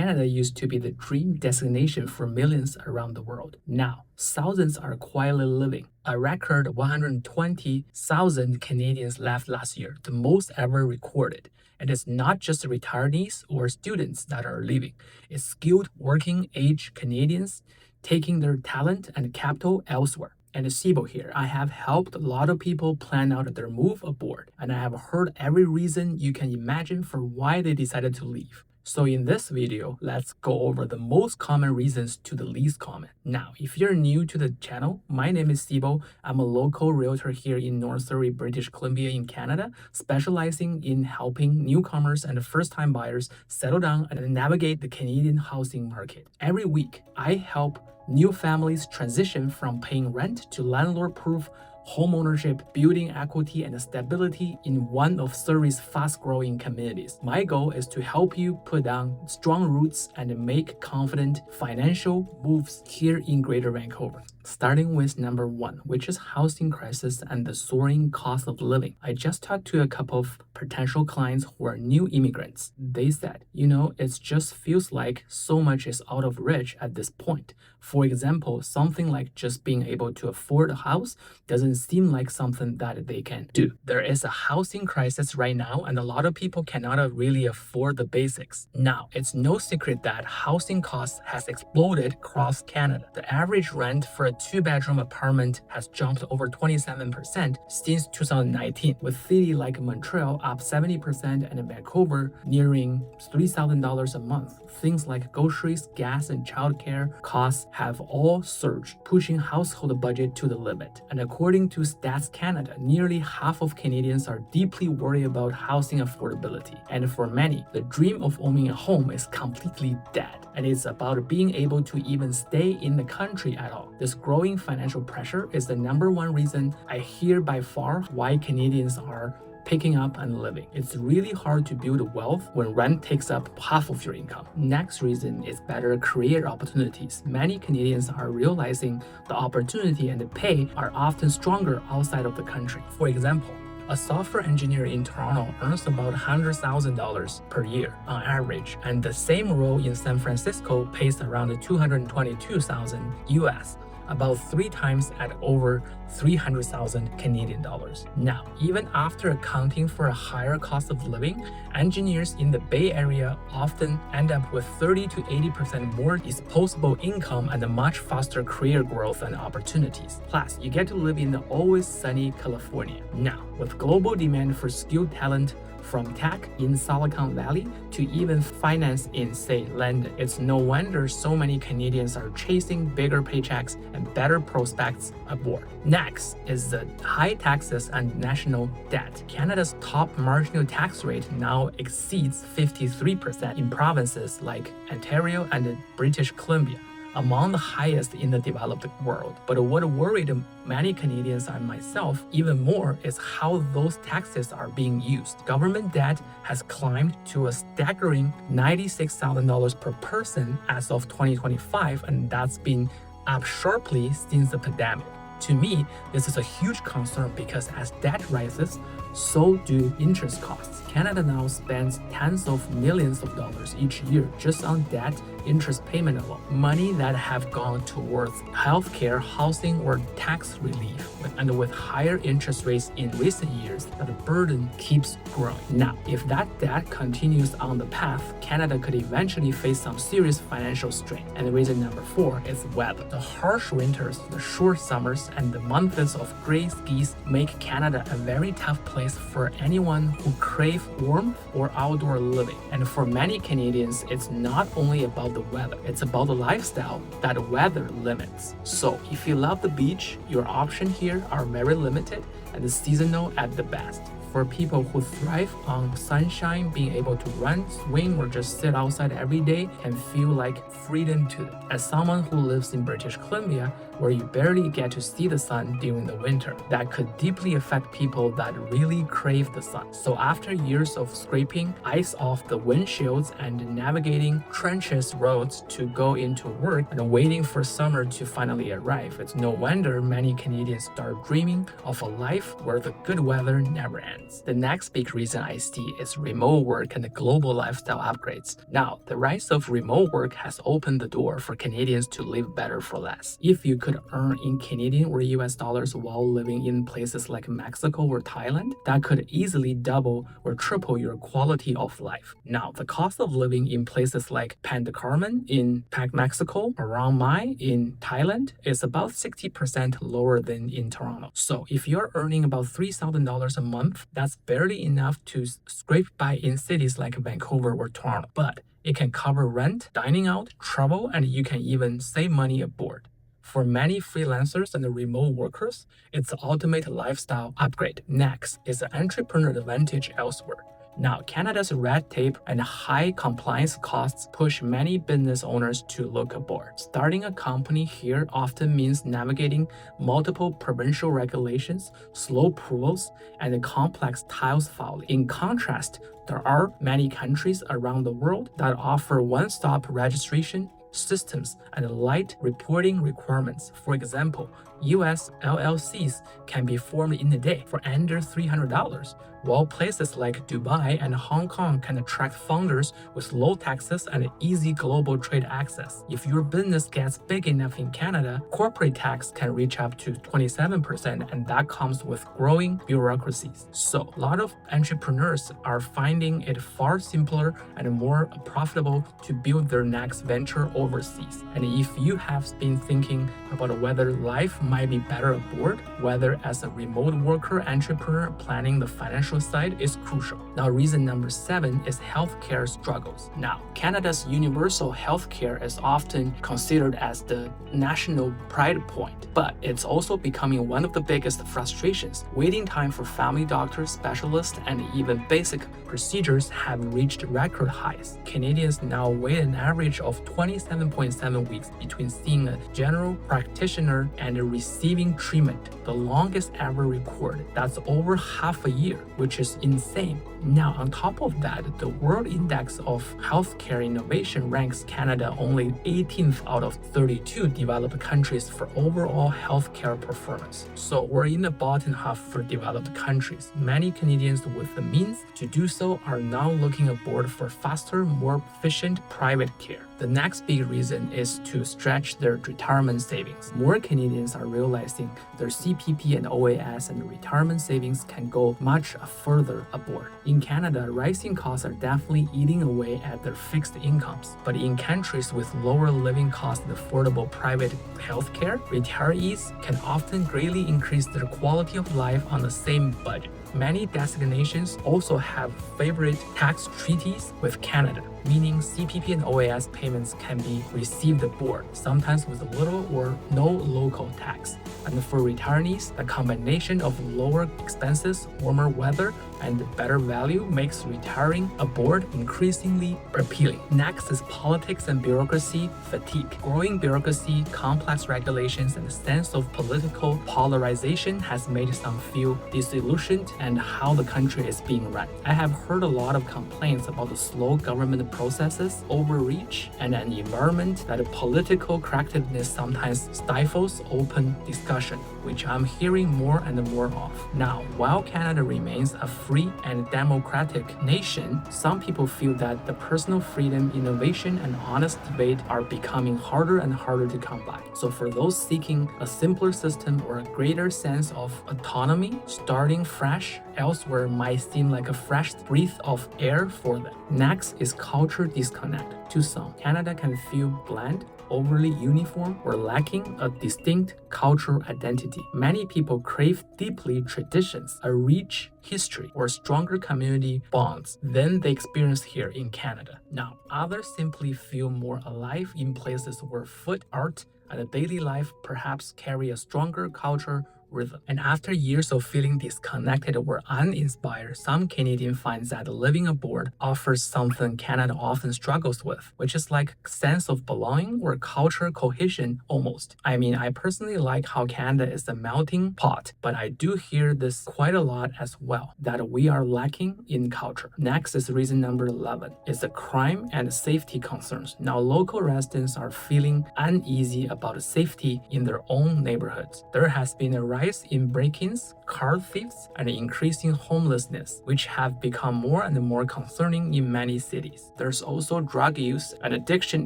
Canada used to be the dream destination for millions around the world. Now, thousands are quietly living. A record 120,000 Canadians left last year, the most ever recorded. And it's not just retirees or students that are leaving. It's skilled working age Canadians taking their talent and capital elsewhere. And Sibo here, I have helped a lot of people plan out their move abroad, and I have heard every reason you can imagine for why they decided to leave. So in this video, let's go over the most common reasons to the least common. Now, if you're new to the channel, my name is Sibo. I'm a local realtor here in North Surrey, British Columbia in Canada, specializing in helping newcomers and first-time buyers settle down and navigate the Canadian housing market. Every week, I help new families transition from paying rent to landlord-proof homeownership, building equity and stability in one of Surrey's fast-growing communities. My goal is to help you put down strong roots and make confident financial moves here in Greater Vancouver. Starting with number one, which is housing crisis and the soaring cost of living. I just talked to a couple of potential clients who are new immigrants. They said, it just feels like so much is out of reach at this point. For example, something like just being able to afford a house doesn't seem like something that they can do. There is a housing crisis right now, and a lot of people cannot really afford the basics. Now, it's no secret that housing costs has exploded across Canada. The average rent for a two-bedroom apartment has jumped over 27% since 2019, with cities like Montreal up 70% and Vancouver nearing $3,000 a month. Things like groceries, gas, and childcare costs have all surged, pushing household budget to the limit. And according to Stats Canada, nearly half of Canadians are deeply worried about housing affordability. And for many, the dream of owning a home is completely dead. And it's about being able to even stay in the country at all. This growing financial pressure is the number one reason I hear by far why Canadians are picking up and living. It's really hard to build wealth when rent takes up half of your income. Next reason is better career opportunities. Many Canadians are realizing the opportunity and the pay are often stronger outside of the country. For example, a software engineer in Toronto earns about $100,000 per year on average, and the same role in San Francisco pays around $222,000 US, about 3 times at over 300,000 Canadian dollars. Now, even after accounting for a higher cost of living, engineers in the Bay Area often end up with 30 to 80% more disposable income and a much faster career growth and opportunities. Plus, you get to live in the always sunny California. Now, with global demand for skilled talent from tech in Silicon Valley to even finance in, say, London, it's no wonder so many Canadians are chasing bigger paychecks and better prospects abroad. Next is the high taxes and national debt. Canada's top marginal tax rate now exceeds 53% in provinces like Ontario and British Columbia, among the highest in the developed world. But what worried many Canadians and myself even more is how those taxes are being used. Government debt has climbed to a staggering $96,000 per person as of 2025, and that's been up sharply since the pandemic. To me, this is a huge concern because as debt rises, so do interest costs. Canada now spends tens of millions of dollars each year just on debt interest payment alone, money that have gone towards healthcare, housing, or tax relief. And with higher interest rates in recent years, that burden keeps growing. Now, if that debt continues on the path, Canada could eventually face some serious financial strain. And reason number 4 is weather. The harsh winters, the short summers, and the months of gray skies make Canada a very tough place for anyone who crave warmth or outdoor living. And for many Canadians, it's not only about the weather, it's about the lifestyle that weather limits. So if you love the beach, your options here are very limited and seasonal at the best. For people who thrive on sunshine, being able to run, swim, or just sit outside every day can feel like freedom to them. As someone who lives in British Columbia, where you barely get to see the sun during the winter. That could deeply affect people that really crave the sun. So after years of scraping ice off the windshields and navigating treacherous roads to go into work and waiting for summer to finally arrive, it's no wonder many Canadians start dreaming of a life where the good weather never ends. The next big reason I see is remote work and the global lifestyle upgrades. Now, the rise of remote work has opened the door for Canadians to live better for less. If you could earn in Canadian or US dollars while living in places like Mexico or Thailand, that could easily double or triple your quality of life. Now, the cost of living in places like Pandacarmen in Mexico, Chiang Mai in Thailand is about 60% lower than in Toronto. So if you're earning about $3,000 a month, that's barely enough to scrape by in cities like Vancouver or Toronto. But it can cover rent, dining out, travel, and you can even save money aboard. For many freelancers and remote workers, it's the ultimate lifestyle upgrade. Next is the entrepreneur advantage elsewhere. Now, Canada's red tape and high compliance costs push many business owners to look abroad. Starting a company here often means navigating multiple provincial regulations, slow approvals, and complex tax filing. In contrast, there are many countries around the world that offer one-stop registration systems and light reporting requirements. For example, US LLCs can be formed in a day for under $300, while places like Dubai and Hong Kong can attract founders with low taxes and easy global trade access. If your business gets big enough in Canada, corporate tax can reach up to 27%, and that comes with growing bureaucracies. So, a lot of entrepreneurs are finding it far simpler and more profitable to build their next venture overseas. And if you have been thinking about whether life might be better abroad, whether as a remote worker entrepreneur, planning the financial side is crucial. Now, reason number 7 is healthcare struggles. Now, Canada's universal healthcare is often considered as the national pride point, but it's also becoming one of the biggest frustrations. Waiting time for family doctors, specialists, and even basic procedures have reached record highs. Canadians now wait an average of 27.7 weeks between seeing a general practitioner and receiving treatment, the longest ever recorded. That's over half a year, which is insane. Now, on top of that, the World Index of Healthcare Innovation ranks Canada only 18th out of 32 developed countries for overall healthcare performance. So we're in the bottom half for developed countries. Many Canadians with the means to do so are now looking abroad for faster, more efficient private care. The next big reason is to stretch their retirement savings. More Canadians are realizing their CPP and OAS and retirement savings can go much further abroad. In Canada, rising costs are definitely eating away at their fixed incomes. But in countries with lower living costs and affordable private healthcare, retirees can often greatly increase their quality of life on the same budget. Many destinations also have favorite tax treaties with Canada, meaning CPP and OAS payments can be received abroad, sometimes with little or no local tax. And for retirees, the combination of lower expenses, warmer weather, and better value makes retiring abroad increasingly appealing. Next is politics and bureaucracy fatigue. Growing bureaucracy, complex regulations, and a sense of political polarization has made some feel disillusioned and how the country is being run. I have heard a lot of complaints about the slow government processes, overreach, and an environment that political correctness sometimes stifles open discussion, which I'm hearing more and more of. Now, while Canada remains a free and democratic nation, some people feel that the personal freedom, innovation, and honest debate are becoming harder and harder to come by. So for those seeking a simpler system or a greater sense of autonomy, starting fresh elsewhere might seem like a fresh breath of air for them. Next is culture disconnect. To some, Canada can feel bland, overly uniform, or lacking a distinct cultural identity. Many people crave deeply traditions, a rich history, or stronger community bonds than they experience here in Canada. Now, others simply feel more alive in places where food, art, and daily life perhaps carry a stronger culture rhythm. And after years of feeling disconnected or uninspired, some Canadian finds that living abroad offers something Canada often struggles with, which is like sense of belonging or cultural cohesion almost. I mean, I personally like how Canada is a melting pot, but I do hear this quite a lot as well, that we are lacking in culture. Next is reason number 11, is the crime and safety concerns. Now, local residents are feeling uneasy about safety in their own neighborhoods. There has been a rise in break-ins, car thefts, and increasing homelessness, which have become more and more concerning in many cities. There's also drug use and addiction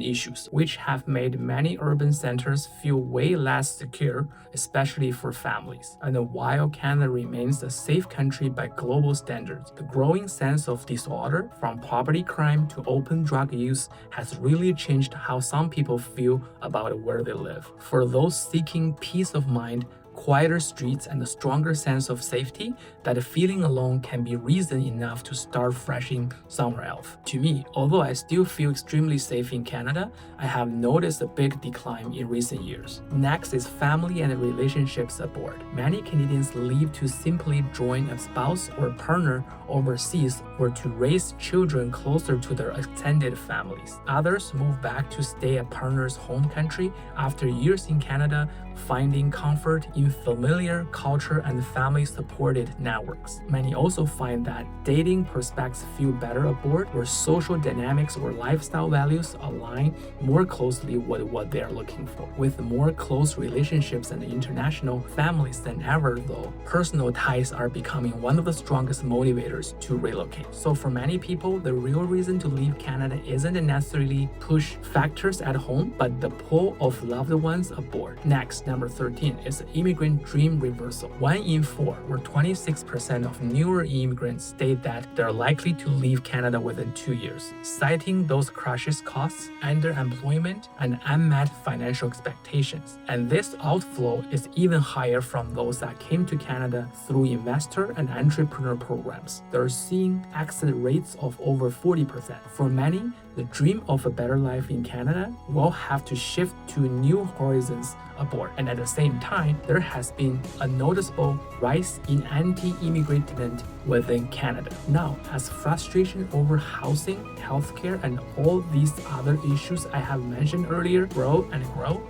issues, which have made many urban centers feel way less secure, especially for families. And while Canada remains a safe country by global standards, the growing sense of disorder, from property crime to open drug use, has really changed how some people feel about where they live. For those seeking peace of mind, quieter streets, and a stronger sense of safety, that feeling alone can be reason enough to start freshing somewhere else. To me, although I still feel extremely safe in Canada, I have noticed a big decline in recent years. Next is family and relationships abroad. Many Canadians leave to simply join a spouse or partner overseas or to raise children closer to their extended families. Others move back to stay at partner's home country after years in Canada, finding comfort in familiar culture and family-supported networks. Many also find that dating prospects feel better abroad, where social dynamics or lifestyle values align more closely with what they're looking for. With more close relationships and international families than ever, though, personal ties are becoming one of the strongest motivators to relocate. So for many people, the real reason to leave Canada isn't necessarily push factors at home, but the pull of loved ones abroad. Next, number 13 is the immigrant dream reversal. 1 in 4, or 26% of newer immigrants state that they're likely to leave Canada within 2 years, citing those crisis costs, underemployment, and unmet financial expectations. And this outflow is even higher from those that came to Canada through investor and entrepreneur programs. They're seeing exit rates of over 40%. For many, the dream of a better life in Canada will have to shift to new horizons abroad. And at the same time, there has been a noticeable rise in anti-immigrant within Canada. Now, as frustration over housing, healthcare, and all these other issues I have mentioned earlier grow,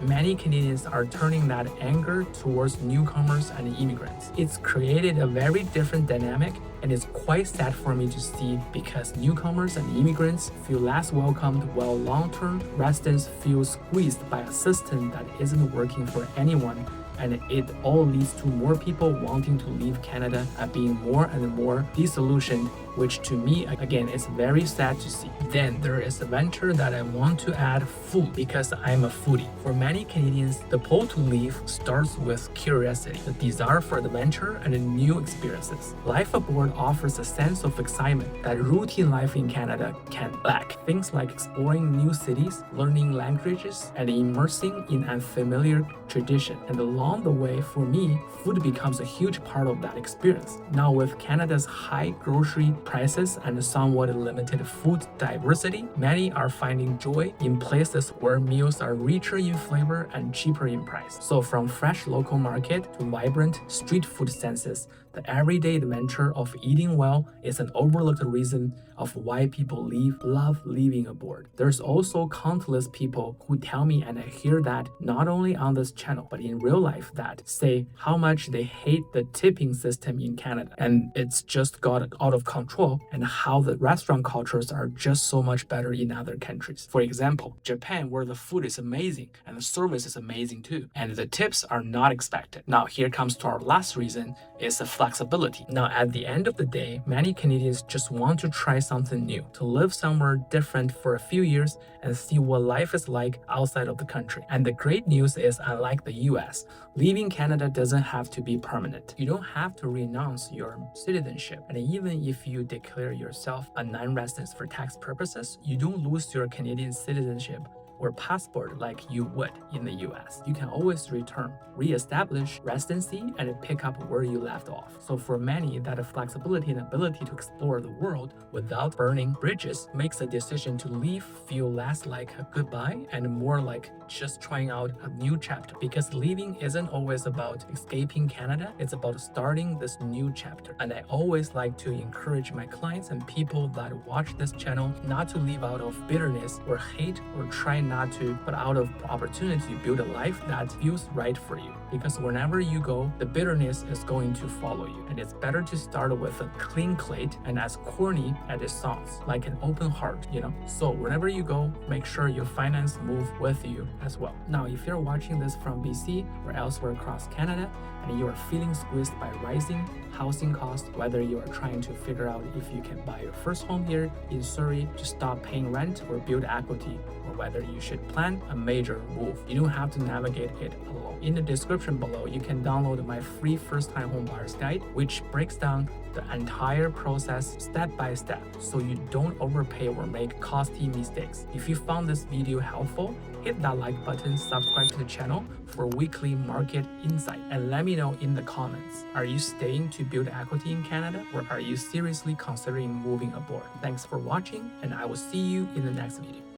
many Canadians are turning that anger towards newcomers and immigrants. It's created a very different dynamic, and it's quite sad for me to see, because newcomers and immigrants feel less welcomed while long-term residents feel squeezed by a system that isn't working for anyone, and it all leads to more people wanting to leave Canada and being more and more disillusioned, which to me, again, is very sad to see. Then there is a venture that I want to add: food, because I'm a foodie. For many Canadians, the pull to leave starts with curiosity, the desire for adventure and new experiences. Life abroad offers a sense of excitement that routine life in Canada can lack. Things like exploring new cities, learning languages, and immersing in unfamiliar tradition. And along the way, for me, food becomes a huge part of that experience. Now, with Canada's high grocery prices and somewhat limited food diversity, many are finding joy in places where meals are richer in flavor and cheaper in price. So from fresh local market to vibrant street food senses, the everyday adventure of eating well is an overlooked reason of why people love living abroad. There's also countless people who tell me, and I hear that not only on this channel, but in real life, that say how much they hate the tipping system in Canada, and it's just got out of control, and how the restaurant cultures are just so much better in other countries. For example, Japan, where the food is amazing and the service is amazing too, and the tips are not expected. Now here comes to our last reason, is the flexibility. Now at the end of the day, many Canadians just want to try something new, to live somewhere different for a few years and see what life is like outside of the country. And the great news is, unlike the US, leaving Canada doesn't have to be permanent. You don't have to renounce your citizenship. And even if you declare yourself a non-resident for tax purposes, you don't lose your Canadian citizenship or passport like you would in the US. You can always return, re-establish residency, and pick up where you left off. So for many, that flexibility and ability to explore the world without burning bridges makes the decision to leave feel less like a goodbye and more like just trying out a new chapter. Because leaving isn't always about escaping Canada, it's about starting this new chapter. And I always like to encourage my clients and people that watch this channel not to leave out of bitterness or hate, or try not to, but out of opportunity to build a life that feels right for you. Because whenever you go, the bitterness is going to follow you. And it's better to start with a clean slate, and as corny as it sounds, like an open heart, So whenever you go, make sure your finance move with you as well. Now, if you're watching this from BC or elsewhere across Canada, and you are feeling squeezed by rising housing costs, whether you are trying to figure out if you can buy your first home here in Surrey to stop paying rent or build equity, or whether you should plan a major move, you don't have to navigate it alone. In the description below, you can download my free first-time home buyer's guide, which breaks down the entire process step by step so you don't overpay or make costly mistakes. If you found this video helpful, hit that like button, subscribe to the channel for weekly market insight, and let me know in the comments, are you staying to build equity in Canada, or are you seriously considering moving abroad? Thanks for watching, and I will see you in the next video.